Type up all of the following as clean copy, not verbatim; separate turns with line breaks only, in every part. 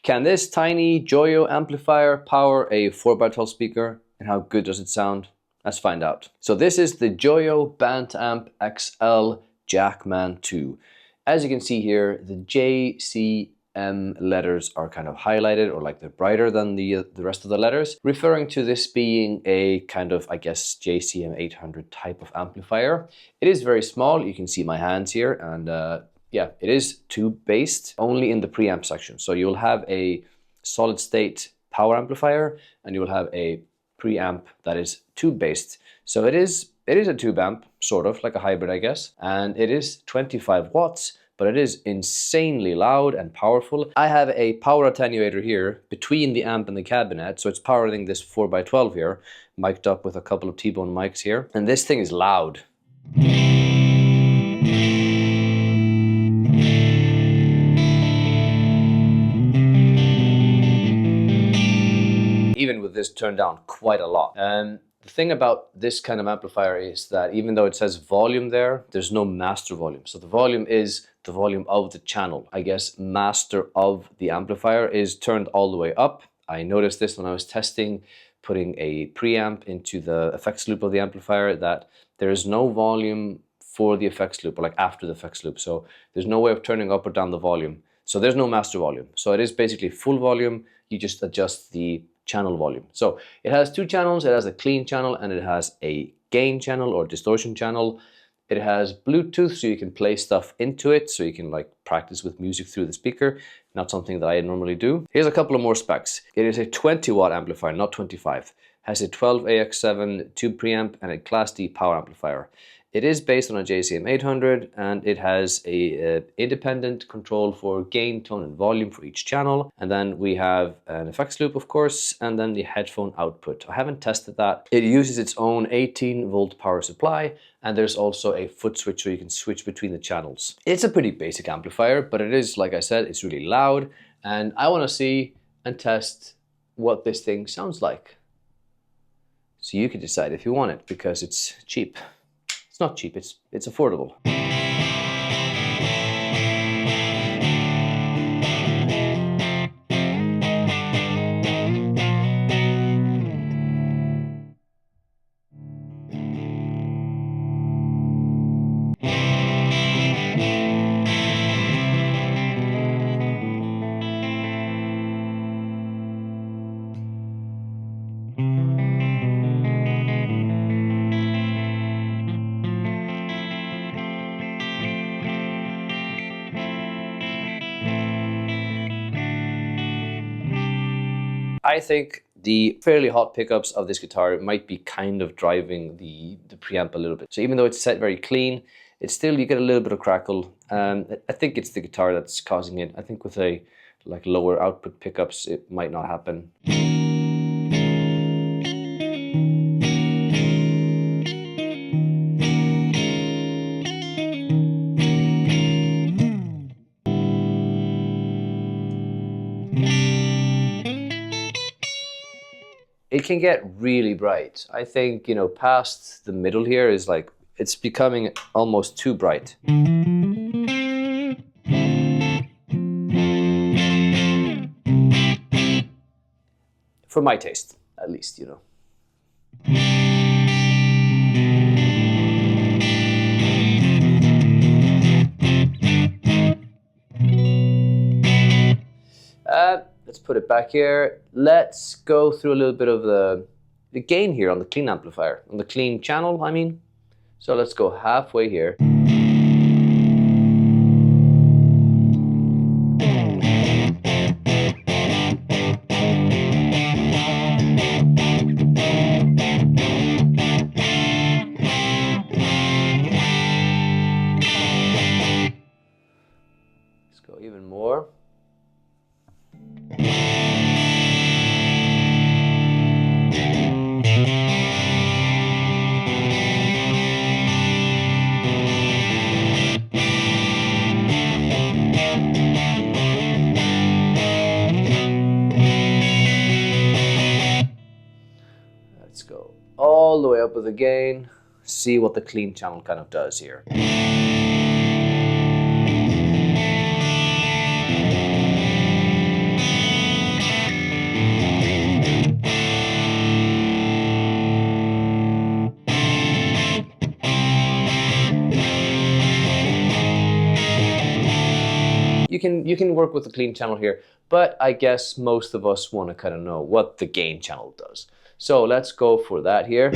Can this tiny Joyo amplifier power a 4x12 speaker? And how good does it sound? Let's find out. So this is the Joyo Bantamp XL Jackman II. As you can see here, the JCM letters are kind of highlighted, or like they're brighter than the rest of the letters, referring to this being a kind of, I guess, JCM 800 type of amplifier. It is very small. You can see my hands here, and yeah, it is tube based only in the preamp section. So you'll have a solid state power amplifier and you will have a preamp that is tube based. So it is a tube amp, sort of like a hybrid, I guess, and it is 25 watts, but it is insanely loud and powerful. I have a power attenuator here between the amp and the cabinet, so it's powering this 4x12 here, mic'd up with a couple of T.bone mics here, and this thing is loud. Even with this turned down quite a lot. The thing about this kind of amplifier is that even though it says volume there, there's no master volume. So the volume is the volume of the channel. I guess master of the amplifier is turned all the way up. I noticed this when I was testing putting a preamp into the effects loop of the amplifier, that there is no volume for the effects loop, or like after the effects loop. So there's no way of turning up or down the volume. So there's no master volume. So it is basically full volume. You just adjust the channel volume. So it has two channels. It has a clean channel and it has a gain channel or distortion channel. It has Bluetooth, so you can play stuff into it, so you can like practice with music through the speaker. Not something that I normally do. Here's a couple of more specs. It is a 20 watt amplifier, not 25. Has a 12AX7 tube preamp and a Class D power amplifier. It is based on a JCM 800 and it has a independent control for gain, tone and volume for each channel. And then we have an effects loop, of course, and then the headphone output. I haven't tested that. It uses its own 18-volt power supply, and there's also a foot switch so you can switch between the channels. It's a pretty basic amplifier, but it is, like I said, it's really loud, and I want to see and test what this thing sounds like. So you can decide if you want it, because it's cheap. It's not cheap, it's affordable. I think the fairly hot pickups of this guitar might be kind of driving the preamp a little bit. So even though it's set very clean, it's still, you get a little bit of crackle. I think it's the guitar that's causing it. I think with a like lower output pickups, it might not happen. It can get really bright. I think, you know, past the middle here is like, it's becoming almost too bright. For my taste, at least, you know. Let's put it back here. Let's go through a little bit of the gain here on the clean amplifier, on the clean channel, I mean. So let's go halfway here. Let's go even more. Let's go all the way up with the gain, see what the clean channel kind of does here. you can work with the clean channel here, but I guess most of us want to kind of know what the gain channel does. So let's go for that here.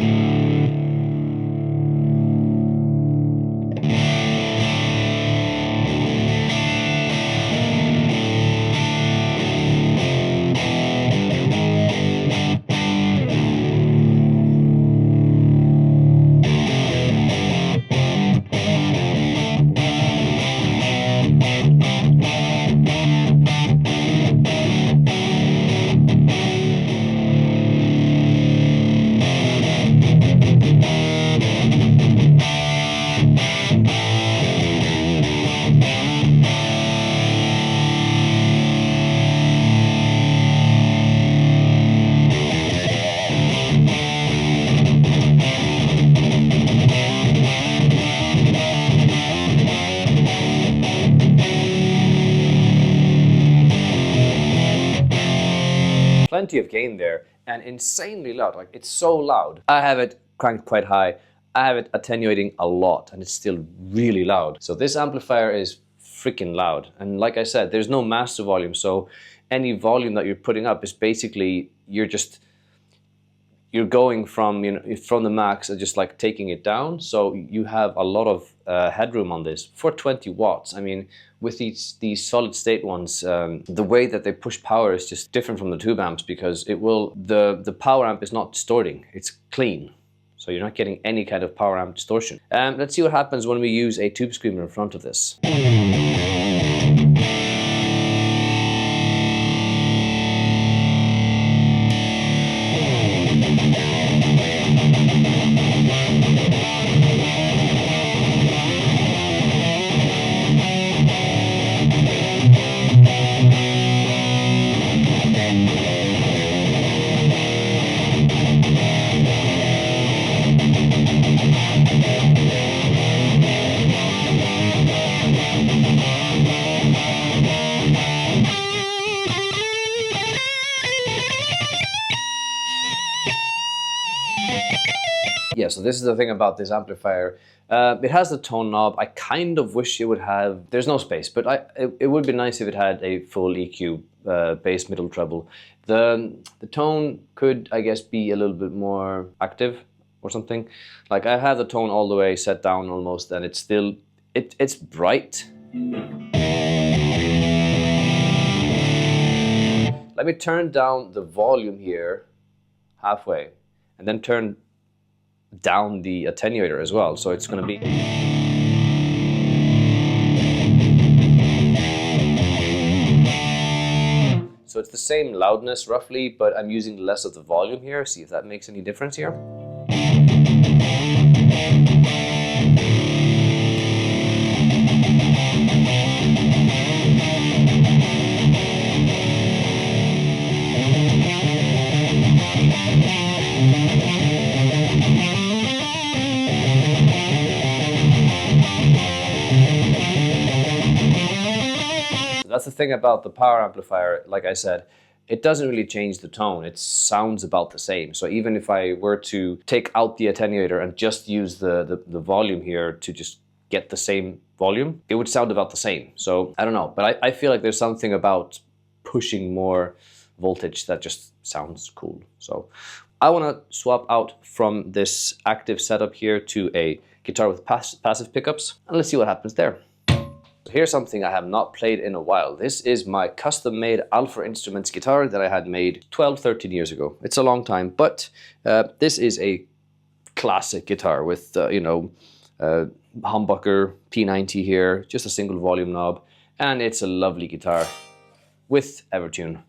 Plenty of gain there and insanely loud. Like, it's so loud. I have it cranked quite high. I have it attenuating a lot and it's still really loud. So this amplifier is freaking loud. And like I said, there's no master volume. So any volume that you're putting up is basically, you're going from, you know, from the max and just like taking it down. So you have a lot of headroom on this for 20 watts. I mean, with these solid state ones, the way that they push power is just different from the tube amps, because the power amp is not distorting, it's clean. So you're not getting any kind of power amp distortion. Let's see what happens when we use a tube screamer in front of this. Yeah, so this is the thing about this amplifier. It has the tone knob. I kind of wish it would have, there's no space, but it would be nice if it had a full EQ, bass, middle, treble. The tone could, I guess, be a little bit more active or something. Like, I have the tone all the way set down almost, and it's still, it's bright. Let me turn down the volume here halfway, and then turn down the attenuator as well, so it's going to be, so it's the same loudness roughly, but I'm using less of the volume here. See if that makes any difference here. That's the thing about the power amplifier. Like I said, it doesn't really change the tone. It sounds about the same. So even if I were to take out the attenuator and just use the volume here to just get the same volume, it would sound about the same. So I don't know, but I feel like there's something about pushing more voltage that just sounds cool. So I want to swap out from this active setup here to a guitar with passive pickups, and let's see what happens there. Here's something I have not played in a while. This is my custom-made Alpha Instruments guitar that I had made 12, 13 years ago. It's a long time, but this is a classic guitar with, you know, humbucker, P90 here, just a single volume knob, and it's a lovely guitar with Evertune.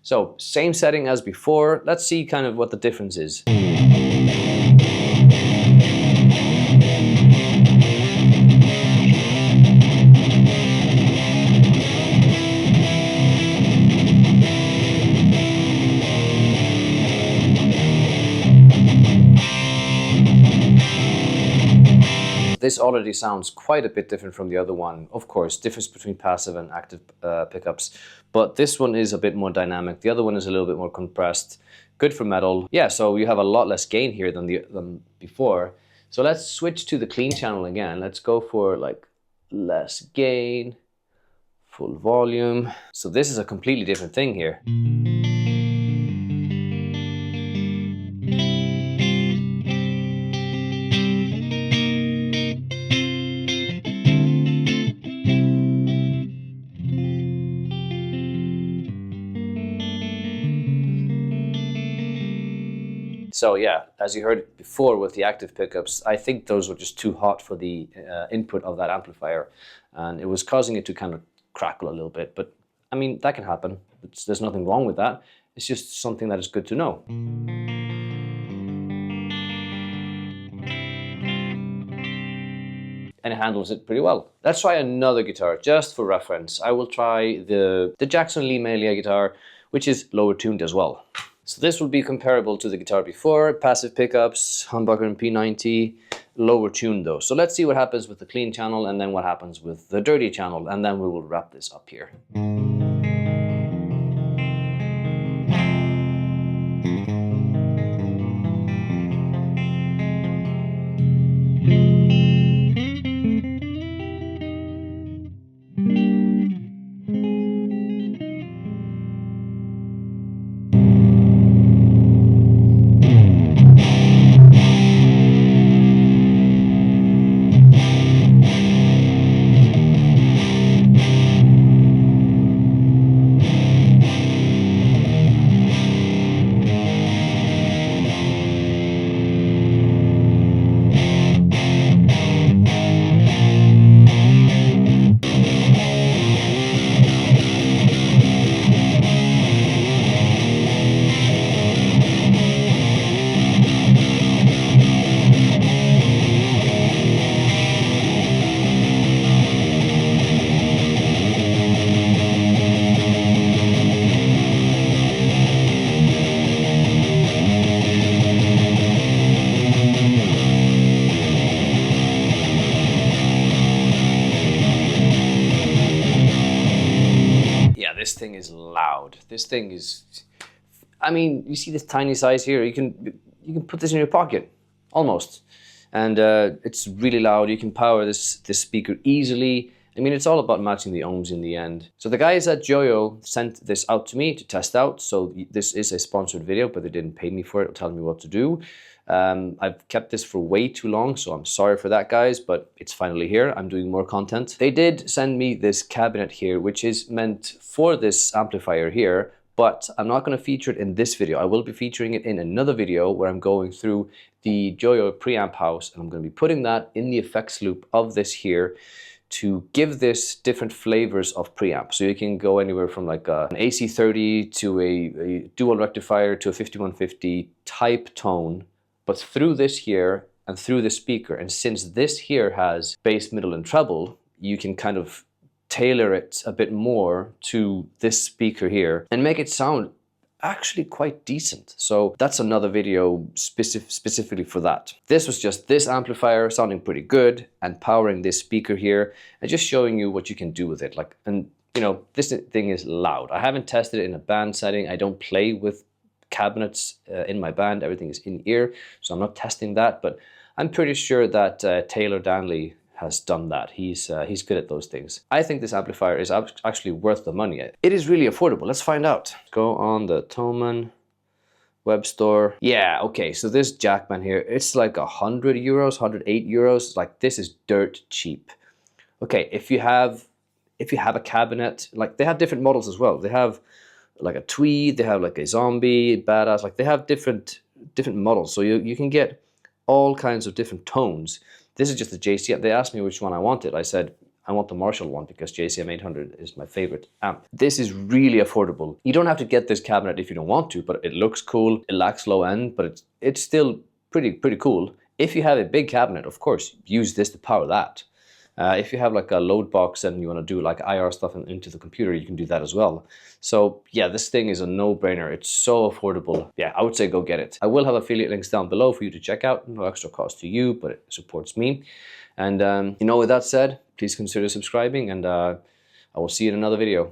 So, same setting as before. Let's see kind of what the difference is. This already sounds quite a bit different from the other one. Of course, difference between passive and active pickups, but this one is a bit more dynamic. The other one is a little bit more compressed. Good for metal. Yeah, so you have a lot less gain here than before. So let's switch to the clean channel again. Let's go for like less gain, Full volume. So this is a completely different thing here. So yeah, as you heard before with the active pickups, I think those were just too hot for the input of that amplifier, and it was causing it to kind of crackle a little bit. But I mean, that can happen. There's nothing wrong with that. It's just something that is good to know. And it handles it pretty well. Let's try another guitar, just for reference. I will try the Jackson Malia guitar, which is lower tuned as well. So this will be comparable to the guitar before, passive pickups, humbucker and P90, lower tuned though. So let's see what happens with the clean channel and then what happens with the dirty channel, and then we will wrap this up here. This thing is loud. This thing is, I mean, you see this tiny size here. You can put this in your pocket, almost, and it's really loud. You can power this speaker easily. I mean, it's all about matching the ohms in the end. So the guys at Joyo sent this out to me to test out. So this is a sponsored video, but they didn't pay me for it or tell me what to do. I've kept this for way too long, so I'm sorry for that, guys, but it's finally here. I'm doing more content. They did send me this cabinet here, which is meant for this amplifier here, but I'm not going to feature it in this video. I will be featuring it in another video where I'm going through the Joyo preamp house, and I'm going to be putting that in the effects loop of this here to give this different flavors of preamp. So you can go anywhere from like an AC30 to a dual rectifier to a 5150 type tone, but through this here and through the speaker. And since this here has bass, middle, and treble, you can kind of tailor it a bit more to this speaker here and make it sound actually quite decent. So that's another video specifically for that. This was just this amplifier sounding pretty good and powering this speaker here and just showing you what you can do with it. Like, and you know, this thing is loud. I haven't tested it in a band setting. I don't play with cabinets in my band. Everything is in ear, so I'm not testing that, but I'm pretty sure that Taylor Danley has done that. He's good at those things. I think this amplifier is actually worth the money. It is really affordable. Let's find out. Go on the t.bone web store. Yeah, okay, so this Jackman here, it's like 100 euros, 108 euros. Like, this is dirt cheap. Okay, if you have a cabinet, like, they have different models as well. They have like a tweed, they have like a zombie, badass, like they have different models. So you can get all kinds of different tones. This is just the JCM. They asked me which one I wanted. I said, I want the Marshall one because JCM 800 is my favorite amp. This is really affordable. You don't have to get this cabinet if you don't want to, but it looks cool. It lacks low end, but it's still pretty cool. If you have a big cabinet, of course, use this to power that. If you have like a load box and you want to do like IR stuff into the computer, you can do that as well. So yeah, this thing is a no-brainer. It's so affordable. Yeah, I would say go get it. I will have affiliate links down below for you to check out. No extra cost to you, but it supports me. And you know, with that said, please consider subscribing, and I will see you in another video.